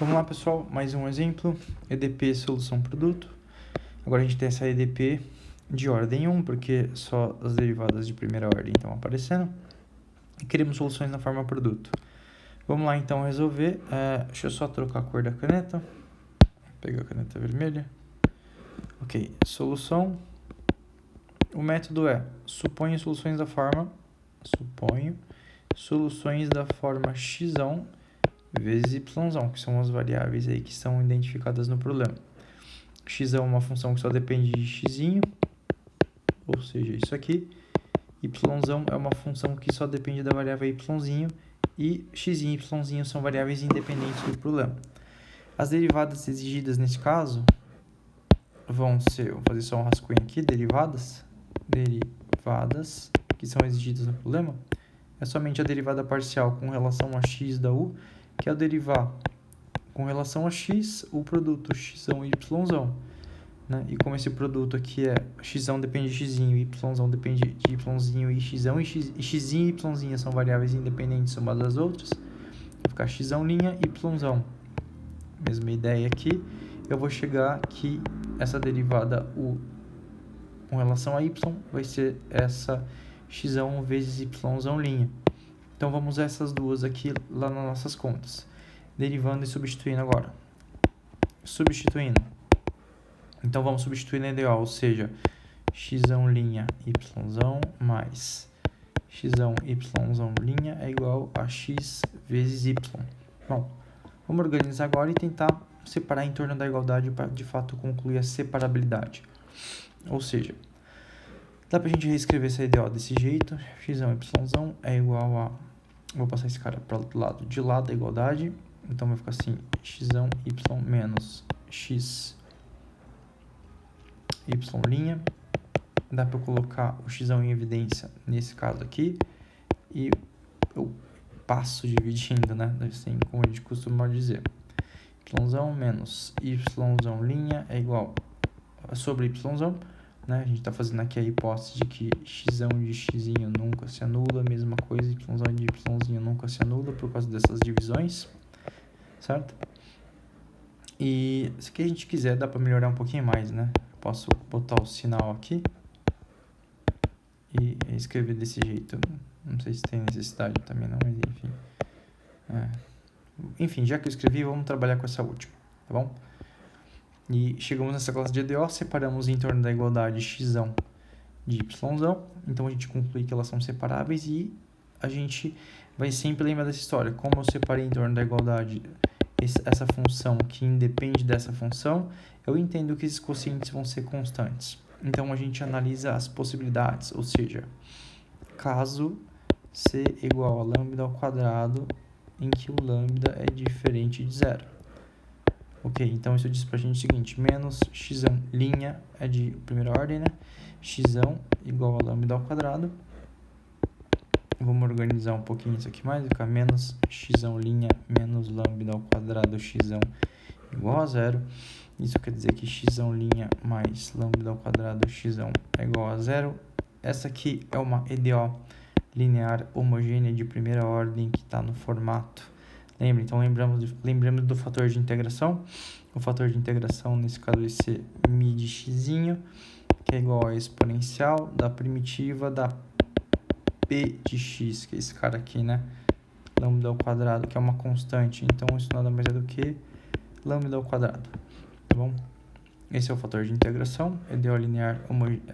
Vamos lá, pessoal, mais um exemplo, EDP solução produto. Agora a gente tem essa EDP de ordem 1, porque só as derivadas de primeira ordem estão aparecendo. E queremos soluções na forma produto. Vamos lá, então, resolver. Deixa eu só trocar a cor da caneta. Vou pegar a caneta vermelha. Ok, solução. O método é, suponho soluções da forma x1 vezes y, que são as variáveis aí que são identificadas no problema. X é uma função que só depende de x, ou seja, isso aqui. Y é uma função que só depende da variável y, e x e y são variáveis independentes do problema. As derivadas exigidas nesse caso vão ser, vou fazer só um rascunho aqui, derivadas que são exigidas no problema, é somente a derivada parcial com relação a x da u, que é o derivar com relação a x, o produto x e y, né? E como esse produto aqui é x depende de x, y depende de y e x e y são variáveis independentes umas das outras, vai ficar x', y'. Mesma ideia aqui, eu vou chegar que essa derivada u com relação a y vai ser essa x vezes y'. Então, vamos usar essas duas aqui lá nas nossas contas. Derivando e substituindo agora. Substituindo. Então, vamos substituir na EDO, ou seja, x', y' mais x', y' é igual a x vezes y. Bom, vamos organizar agora e tentar separar em torno da igualdade para, de fato, concluir a separabilidade. Ou seja, dá para a gente reescrever essa EDO desse jeito. X', y' é igual a... Vou passar esse cara para o lado de lá da igualdade. Então, vai ficar assim, x', y menos x, y'. Dá para colocar o x em evidência nesse caso aqui. E eu passo dividindo, né? Assim como a gente costuma dizer. Y' menos y' é igual a sobre y'. Né? A gente está fazendo aqui a hipótese de que x de x nunca se anula, a mesma coisa, y de y nunca se anula por causa dessas divisões, certo? E se a gente quiser, dá para melhorar um pouquinho mais, né? Posso botar o sinal aqui e escrever desse jeito. Não sei se tem necessidade também não, mas enfim. Enfim, já que eu escrevi, vamos trabalhar com essa última, tá bom? E chegamos nessa classe de EDO, separamos em torno da igualdade x de y. Então, a gente conclui que elas são separáveis e a gente vai sempre lembrar dessa história. Como eu separei em torno da igualdade essa função que independe dessa função, eu entendo que esses quocientes vão ser constantes. Então, a gente analisa as possibilidades, ou seja, caso c igual a lambda ao quadrado em que o lambda é diferente de zero. Ok, então isso diz pra gente o seguinte, menos x' é de primeira ordem, né? X igual a lambda ao quadrado. Vamos organizar um pouquinho isso aqui mais, vai ficar menos x' menos lambda ao quadrado x igual a zero. Isso quer dizer que x' mais lambda ao quadrado x é igual a zero. Essa aqui é uma EDO linear homogênea de primeira ordem que está no formato. Lembra? Então, lembramos do fator de integração. O fator de integração, nesse caso, vai ser mi de x, que é igual a exponencial da primitiva da p de x, que é esse cara aqui, né? Lambda ao quadrado, que é uma constante. Então, isso nada mais é do que lambda ao quadrado. Tá bom? Esse é o fator de integração. EDO linear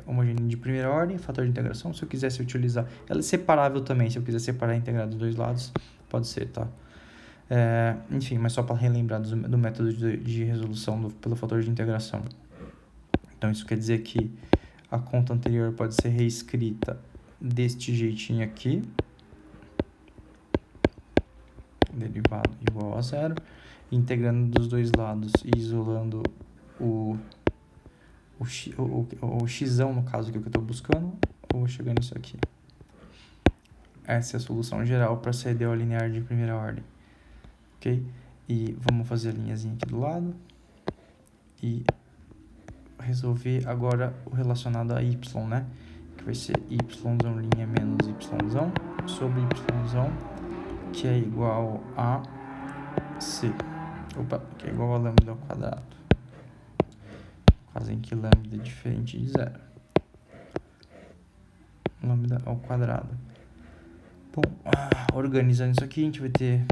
homogêneo de primeira ordem. Fator de integração, se eu quisesse utilizar... Ela é separável também. Se eu quiser separar e integrar dos dois lados, pode ser, tá? Enfim, mas só para relembrar do método de resolução pelo fator de integração. Então, isso quer dizer que a conta anterior pode ser reescrita deste jeitinho aqui. Derivado igual a zero. Integrando dos dois lados e isolando o x, no caso, que é o que eu estou buscando. Eu vou chegar nisso aqui. Essa é a solução geral para essa EDO linear de primeira ordem. Ok? E vamos fazer a linhazinha aqui do lado. E resolver agora o relacionado a y, né? Que vai ser y' menos y sobre y, que é igual a c. Opa, que é igual a lambda ao quadrado. Caso em que lambda é diferente de zero. Lambda ao quadrado. Bom, organizando isso aqui, a gente vai ter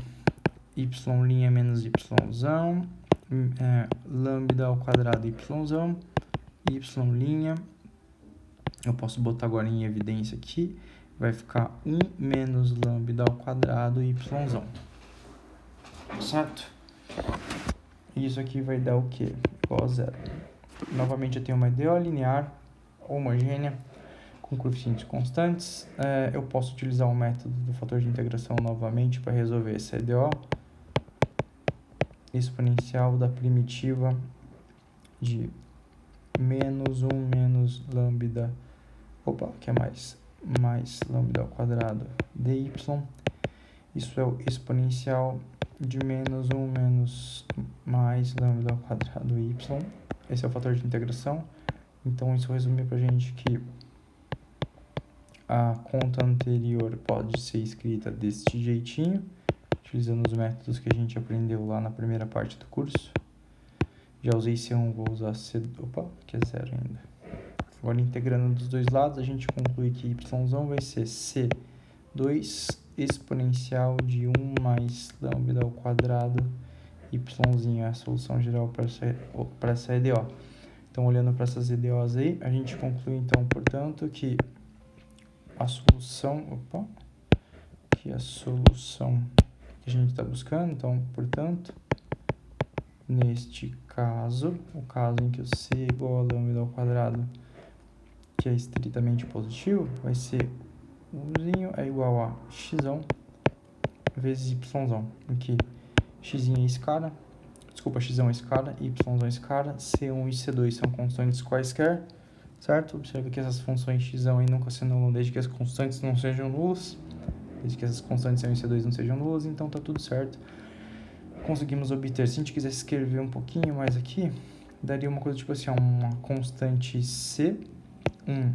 y' menos y'zão, lambda ao quadrado y'zão, y', eu posso botar agora em evidência aqui, vai ficar 1 menos lambda ao quadrado y'zão, certo? E isso aqui vai dar o quê? Igual a zero. Novamente eu tenho uma EDO linear, homogênea, com coeficientes constantes. Eu posso utilizar o método do fator de integração novamente para resolver essa EDO. Exponencial da primitiva de menos 1 menos lambda, que é mais lambda ao quadrado dy. Isso é o exponencial de menos 1 menos mais lambda ao quadrado y. Esse é o fator de integração. Então isso resume pra gente que a conta anterior pode ser escrita deste jeitinho, utilizando os métodos que a gente aprendeu lá na primeira parte do curso. Já usei C1, vou usar C... que é zero ainda. Agora, integrando dos dois lados, a gente conclui que y'zão vai ser C2 exponencial de 1 mais lambda ao quadrado y'zinho, é a solução geral para essa EDO. Então, olhando para essas EDOs aí, a gente conclui, então, portanto, que a solução... que a solução que a gente está buscando, então, portanto, neste caso, o caso em que o C é igual a lambda ao quadrado, que é estritamente positivo, vai ser Uzinho é igual a x'ão vezes y'zão, em que x'inho é escala, x'ão é escala, y'zão é escala, C1 e C2 são constantes quaisquer, certo? Observe que essas funções x'ão aí nunca se anulam desde que as constantes não sejam nulas, desde que essas constantes C1 e C2 não sejam nulas, então tá tudo certo. Conseguimos obter, se a gente quisesse escrever um pouquinho mais aqui, daria uma coisa tipo assim, uma constante C1,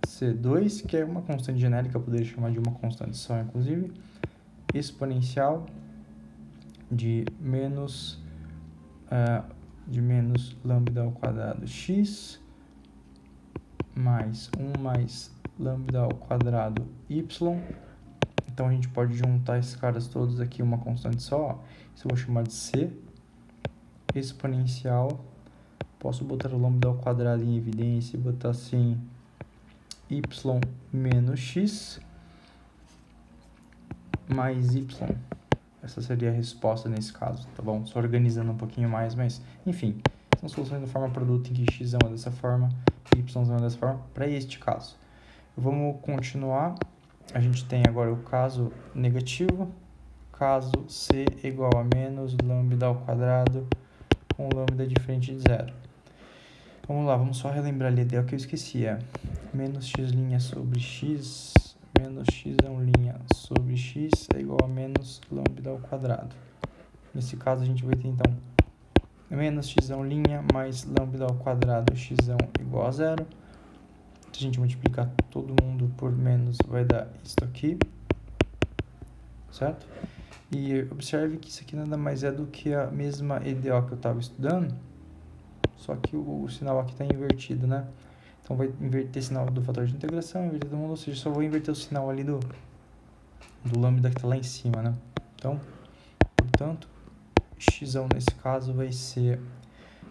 C2, que é uma constante genérica, eu poderia chamar de uma constante só, inclusive, exponencial de menos lambda ao quadrado x mais 1 mais lambda ao quadrado y. Então a gente pode juntar esses caras todos aqui uma constante só. Isso eu vou chamar de C exponencial. Posso botar o lambda ao quadrado em evidência e botar assim y menos x mais y. Essa seria a resposta nesse caso, tá bom? Só organizando um pouquinho mais, mas enfim, são soluções da forma produto em que x é dessa forma, y é dessa forma, para este caso. Vamos continuar. A gente tem agora o caso negativo, caso C igual a menos lambda ao quadrado com lambda diferente de zero. Vamos lá, vamos só relembrar ali a que eu esqueci, menos x' sobre x, menos x'e sobre x é igual a menos lambda ao quadrado. Nesse caso, a gente vai ter, então, menos x'e mais lambda ao quadrado x'ão igual a zero. Se a gente multiplicar todo mundo por menos, vai dar isso aqui, certo? E observe que isso aqui nada mais é do que a mesma EDO que eu estava estudando, só que o sinal aqui está invertido, né? Então vai inverter o sinal do fator de integração, inverter todo mundo, ou seja, só vou inverter o sinal ali do lambda que está lá em cima, né? Então, portanto, x'ão nesse caso vai ser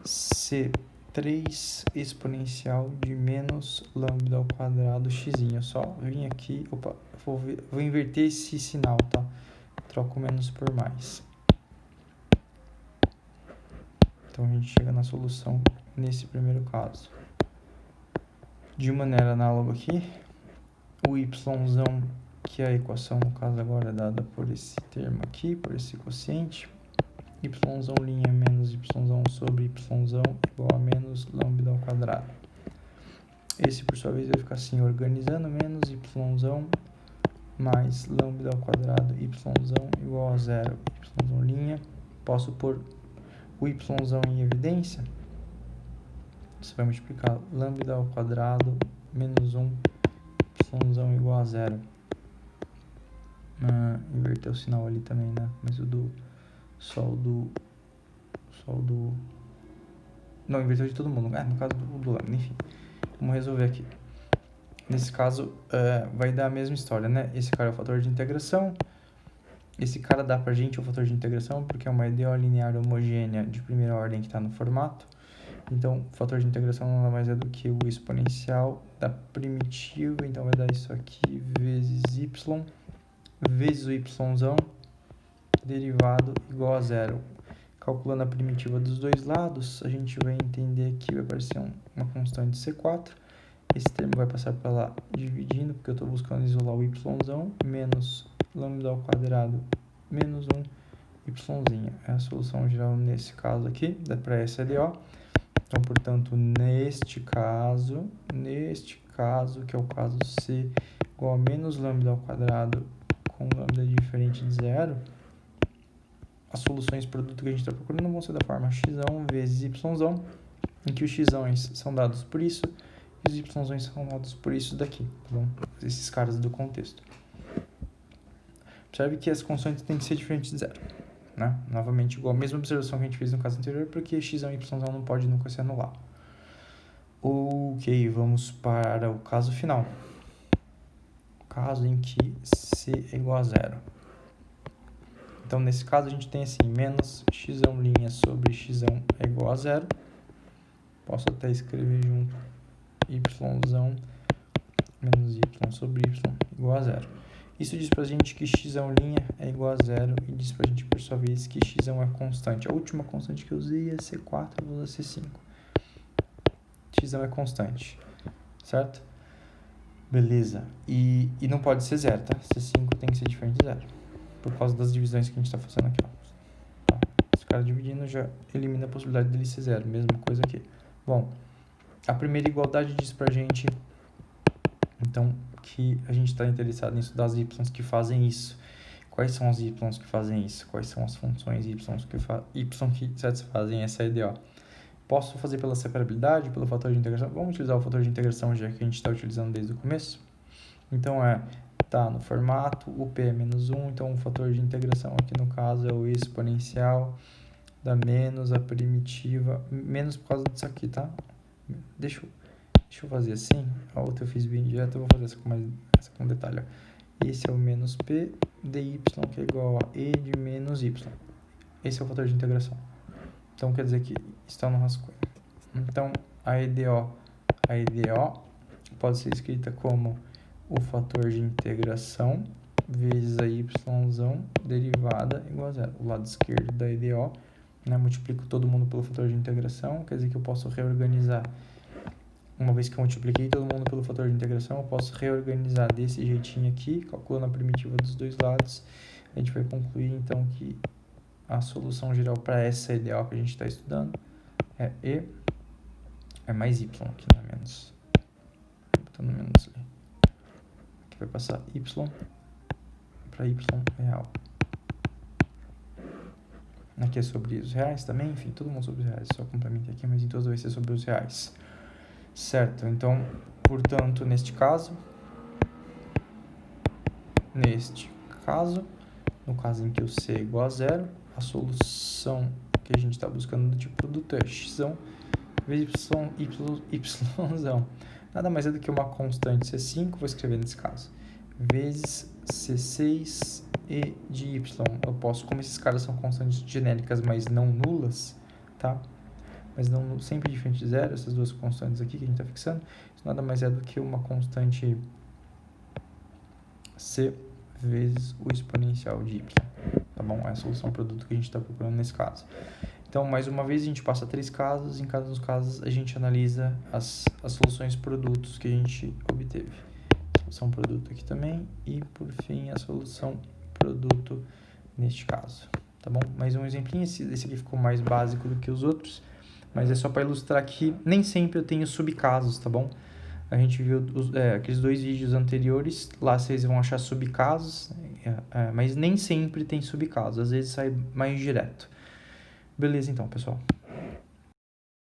C3 exponencial de menos lambda ao quadrado x'inho. Só vim aqui, vou inverter esse sinal, tá? Troco menos por mais. Então a gente chega na solução nesse primeiro caso. De maneira análoga aqui, o y'zão, que é a equação no caso agora é dada por esse termo aqui, por esse quociente, y'zão' menos y'zão sobre y'zão igual a menos lambda ao quadrado. Esse, por sua vez, vai ficar assim, organizando menos y'zão mais lambda ao quadrado y'zão igual a zero. Y'zão', posso pôr o y'zão em evidência. Você vai multiplicar lambda ao quadrado menos 1, y'zão igual a zero. Inverter o sinal ali também, né? Mas só o do Só o do... Não, inverteu de todo mundo. No caso do lambda, enfim. Vamos resolver aqui. Nesse caso, vai dar a mesma história, né? Esse cara é o fator de integração. Esse cara dá pra gente o fator de integração porque é uma EDO linear homogênea de primeira ordem que está no formato. Então, o fator de integração nada mais é do que o exponencial da primitiva. Então, vai dar isso aqui vezes y, vezes o yzão, derivado igual a zero. Calculando a primitiva dos dois lados, a gente vai entender que vai aparecer uma constante C4. Esse termo vai passar para lá dividindo, porque eu estou buscando isolar o yzão, menos lambda ao quadrado, menos 1 yzinho. É a solução geral nesse caso aqui, para essa EDO. Então, portanto, neste caso, que é o caso C, igual a menos lambda ao quadrado com lambda diferente de zero, as soluções produto que a gente está procurando vão ser da forma x vezes yzão, em que os x's são dados por isso e os yzões são dados por isso daqui, tá bom? Esses caras do contexto. Observe que as constantes têm que ser diferentes de zero, né? Novamente, igual a mesma observação que a gente fez no caso anterior, porque x e yzão não pode nunca se anular. Ok, vamos para o caso final. O caso em que c é igual a zero. Então, nesse caso, a gente tem assim, menos x' sobre x é igual a zero. Posso até escrever junto yzão menos y sobre y igual a zero. Isso diz pra gente que x' é igual a zero e diz pra gente, por sua vez, que x é constante. A última constante que eu usei é C4, eu vou usar C5. X é constante, certo? Beleza. E não pode ser zero, tá? C5 tem que ser diferente de zero. Por causa das divisões que a gente está fazendo aqui, ó. Tá. Esse cara dividindo já elimina a possibilidade dele ser zero. Mesma coisa aqui. Bom, a primeira igualdade diz pra gente, então, que a gente está interessado em estudar as y que fazem isso. Quais são as y que fazem isso? Quais são as funções y que satisfazem essa EDO? Posso fazer pela separabilidade, pelo fator de integração? Vamos utilizar o fator de integração já que a gente está utilizando desde o começo. Então, tá no formato, o P é menos 1, então o fator de integração aqui no caso é o exponencial da menos a primitiva, menos por causa disso aqui, tá? Deixa eu fazer assim, a outra eu fiz bem direto, eu vou fazer essa com detalhe, ó. Esse é o menos P dy, que é igual a E de menos Y. Esse é o fator de integração. Então, quer dizer que está no rascunho. Então, a EDO pode ser escrita como o fator de integração vezes a yzão derivada igual a zero. O lado esquerdo da EDO, né, multiplico todo mundo pelo fator de integração, quer dizer que eu posso reorganizar. Uma vez que eu multipliquei todo mundo pelo fator de integração, eu posso reorganizar desse jeitinho aqui, calculando a primitiva dos dois lados. A gente vai concluir, então, que a solução geral para essa EDO que a gente está estudando é E é mais Y, aqui não é menos. Botando menos ali. Aqui vai passar Y para Y real. Aqui é sobre os reais também, enfim, todo mundo sobre os reais. Só complementei aqui, mas em todos vai ser sobre os reais. Certo, então, portanto, neste caso, no caso em que o C é igual a zero, a solução que a gente está buscando do tipo produto é x vezes yzão. Nada mais é do que uma constante C5, vou escrever nesse caso, vezes C6 e de y. Eu posso, como esses caras são constantes genéricas, mas não nulas, tá? Mas não sempre diferente de zero, essas duas constantes aqui que a gente está fixando, isso nada mais é do que uma constante C vezes o exponencial de y, tá bom? É a solução produto que a gente está procurando nesse caso. Então, mais uma vez, a gente passa 3 casos, em cada um dos casos a gente analisa as soluções produtos que a gente obteve. Solução produto aqui também, e por fim a solução produto neste caso, tá bom? Mais um exemplinho, esse aqui ficou mais básico do que os outros, mas é só para ilustrar que nem sempre eu tenho subcasos, tá bom? A gente viu aqueles 2 vídeos anteriores, lá vocês vão achar subcasos, mas nem sempre tem subcasos, às vezes sai mais direto. Beleza então, pessoal.